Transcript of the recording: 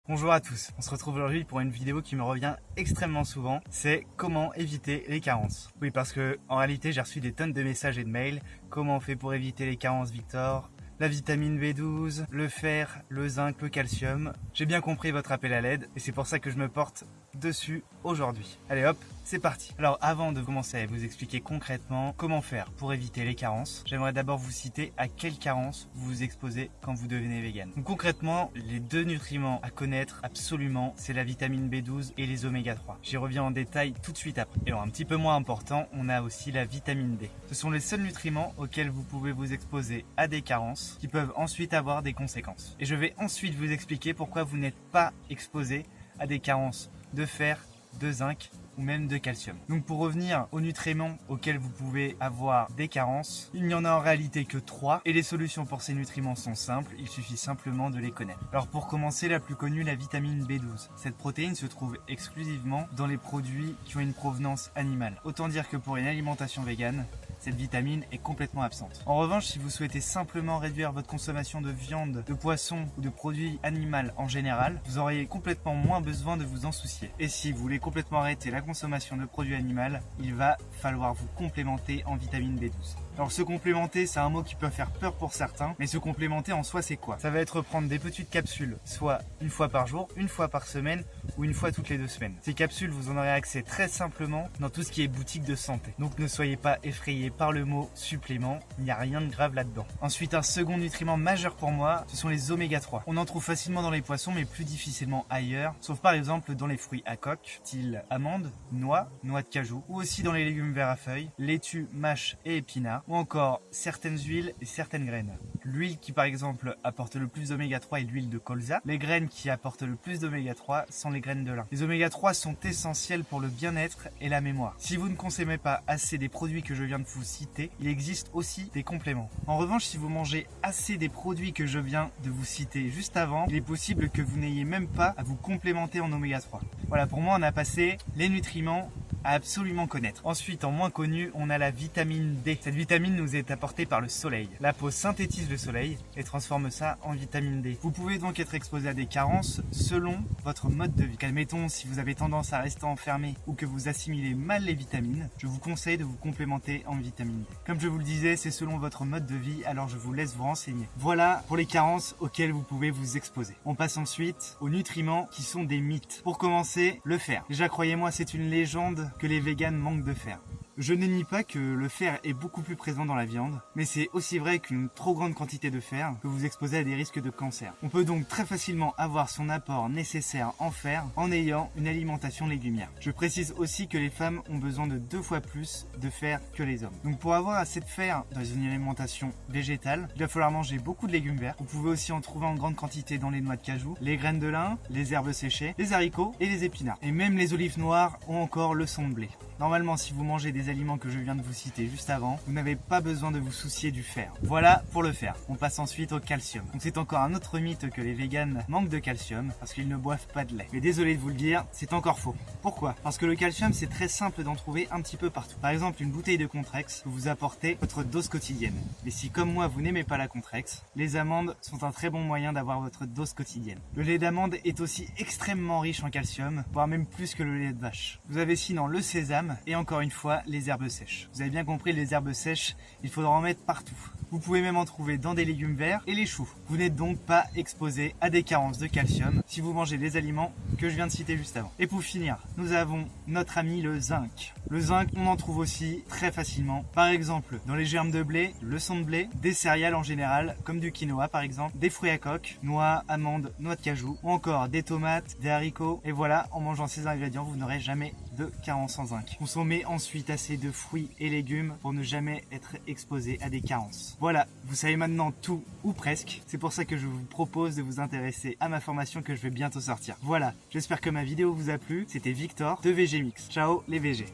Bonjour à tous, on se retrouve aujourd'hui pour une vidéo qui me revient extrêmement souvent, c'est comment éviter les carences. Oui, parce que en réalité j'ai reçu des tonnes de messages et de mails, comment on fait pour éviter les carences Victor, la vitamine B12, le fer, le zinc, le calcium. J'ai bien compris votre appel à l'aide et c'est pour ça que je me porte dessus aujourd'hui. Allez hop, c'est parti. Alors avant de commencer à vous expliquer concrètement comment faire pour éviter les carences, j'aimerais d'abord vous citer à quelles carences vous vous exposez quand vous devenez vegan. Donc concrètement, les deux nutriments à connaître absolument, c'est la vitamine B12 et les oméga 3. J'y reviens en détail tout de suite après. Et alors un petit peu moins important, on a aussi la vitamine D. Ce sont les seuls nutriments auxquels vous pouvez vous exposer à des carences qui peuvent ensuite avoir des conséquences. Et je vais ensuite vous expliquer pourquoi vous n'êtes pas exposé à des carences de fer, de zinc ou même de calcium. Donc pour revenir aux nutriments auxquels vous pouvez avoir des carences, il n'y en a en réalité que 3 et les solutions pour ces nutriments sont simples, il suffit simplement de les connaître. Alors pour commencer, la plus connue, la vitamine B12. Cette protéine se trouve exclusivement dans les produits qui ont une provenance animale. Autant dire que pour une alimentation végane, cette vitamine est complètement absente. En revanche, si vous souhaitez simplement réduire votre consommation de viande, de poisson ou de produits animaux en général, vous auriez complètement moins besoin de vous en soucier. Et si vous voulez complètement arrêter la consommation de produits animaux, il va falloir vous complémenter en vitamine B12. Alors se complémenter, c'est un mot qui peut faire peur pour certains, mais se complémenter en soi c'est quoi? Ça va être prendre des petites capsules, soit une fois par jour, une fois par semaine ou une fois toutes les 2 semaines. Ces capsules, vous en aurez accès très simplement dans tout ce qui est boutique de santé. Donc ne soyez pas effrayés par le mot supplément, il n'y a rien de grave là-dedans. Ensuite, un second nutriment majeur pour moi, ce sont les oméga 3. On en trouve facilement dans les poissons, mais plus difficilement ailleurs, sauf par exemple dans les fruits à coque, style amandes, noix, noix de cajou, ou aussi dans les légumes verts à feuilles, laitue, mâche et épinards, ou encore certaines huiles et certaines graines. L'huile qui par exemple apporte le plus d'oméga 3 est l'huile de colza. Les graines qui apportent le plus d'oméga 3 sont les graines de lin. Les oméga 3 sont essentiels pour le bien-être et la mémoire. Si vous ne consommez pas assez des produits que je viens de vous citer, il existe aussi des compléments. En revanche, si vous mangez assez des produits que je viens de vous citer juste avant, il est possible que vous n'ayez même pas à vous complémenter en oméga 3. Voilà, pour moi on a passé les nutriments à absolument connaître. Ensuite, en moins connu, on a la vitamine D. Cette vitamine nous est apportée par le soleil. La peau synthétise le soleil et transforme ça en vitamine D. Vous pouvez donc être exposé à des carences selon votre mode de vie. Admettons, si vous avez tendance à rester enfermé ou que vous assimilez mal les vitamines, je vous conseille de vous complémenter en vitamine D. Comme je vous le disais, c'est selon votre mode de vie, alors je vous laisse vous renseigner. Voilà pour les carences auxquelles vous pouvez vous exposer. On passe ensuite aux nutriments qui sont des mythes. Pour commencer, le fer. Déjà, croyez-moi, c'est une légende que les véganes manquent de fer. Je ne nie pas que le fer est beaucoup plus présent dans la viande, mais c'est aussi vrai qu'une trop grande quantité de fer peut vous exposer à des risques de cancer. On peut donc très facilement avoir son apport nécessaire en fer en ayant une alimentation légumière. Je précise aussi que les femmes ont besoin de 2 fois plus de fer que les hommes. Donc pour avoir assez de fer dans une alimentation végétale, il va falloir manger beaucoup de légumes verts. Vous pouvez aussi en trouver en grande quantité dans les noix de cajou, les graines de lin, les herbes séchées, les haricots et les épinards. Et même les olives noires ou encore le son de blé. Normalement, si vous mangez des aliments que je viens de vous citer juste avant, vous n'avez pas besoin de vous soucier du fer. Voilà pour le fer. On passe ensuite au calcium. Donc c'est encore un autre mythe que les véganes manquent de calcium parce qu'ils ne boivent pas de lait. Mais désolé de vous le dire, c'est encore faux. Pourquoi? Parce que le calcium, c'est très simple d'en trouver un petit peu partout. Par exemple, une bouteille de Contrex peut vous apporter votre dose quotidienne. Mais si comme moi, vous n'aimez pas la Contrex, les amandes sont un très bon moyen d'avoir votre dose quotidienne. Le lait d'amande est aussi extrêmement riche en calcium, voire même plus que le lait de vache. Vous avez sinon le sésame et encore une fois les herbes sèches. Vous avez bien compris, les herbes sèches, il faudra en mettre partout. Vous pouvez même en trouver dans des légumes verts et les choux. Vous n'êtes donc pas exposé à des carences de calcium si vous mangez les aliments que je viens de citer juste avant. Et pour finir, nous avons notre ami le zinc. Le zinc, on en trouve aussi très facilement. Par exemple, dans les germes de blé, le son de blé, des céréales en général, comme du quinoa par exemple, des fruits à coque, noix, amandes, noix de cajou, ou encore des tomates, des haricots. Et voilà, en mangeant ces ingrédients, vous n'aurez jamais de carence en zinc. Consommez ensuite assez de fruits et légumes pour ne jamais être exposé à des carences. Voilà, vous savez maintenant tout ou presque. C'est pour ça que je vous propose de vous intéresser à ma formation que je vais bientôt sortir. Voilà, j'espère que ma vidéo vous a plu. C'était Victor de VG Mix. Ciao les VG.